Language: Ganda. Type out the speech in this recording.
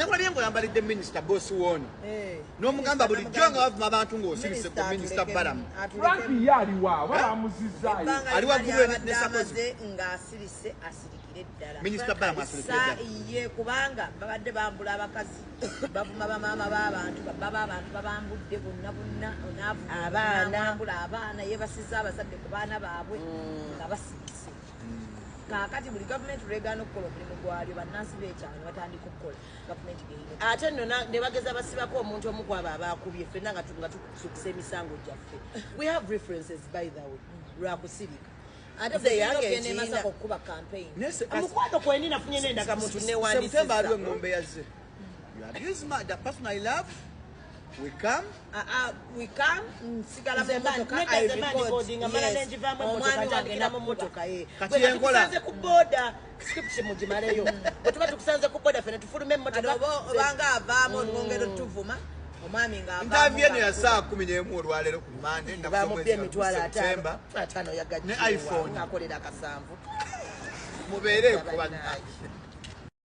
Nakulabye ngo yambalidde Minister Boss Woni. N'omugamba buli jonga bavuma abantu ng'osirise ku Minister Balamu. Frank yaliwa bamuzizayo. Aliwa gulwe ne Sakoze ng'asirise asirikire ddala. Minister Balamu asirikire ddala. Ye kubanga babadde bambula abakazi bavuma bamaama b'abantu abantu babambudde bonna abaana yebasiza abazadde ku baana baabwe nga basirise. Kakati buli gavumenti lwegana okukola omulimu gwalyo bannansi b'ekyalo batandika okukola gavumenti geino ate nno ne bageza basibako omuntu omu kwabo abaakubye ffenna nga tukusukisa emisango gyaffe. We have references by the way lwakusirika ate yange masaka okukuba campaign omukwano kwendi nafunye n'endagamuntu newandisiza September aliwo engombe yazze. You abuse the person I love. We come. Sigala mmotoka I report. Kati yenkola. Tusanze ku boda. Scripture mujimaleyo. Bwetuba tukusanze ku boda fene tufulume mmotoka. Obanga avaamu ngongero tuvuma. Omwami nga avaamu. Interview eno ya saa 11 olwaleero ku Monday nakusomesa emitwalo 5 yagaji. Ne iPhone. Ngakolera akasanvu. Mubeere ku bannaye.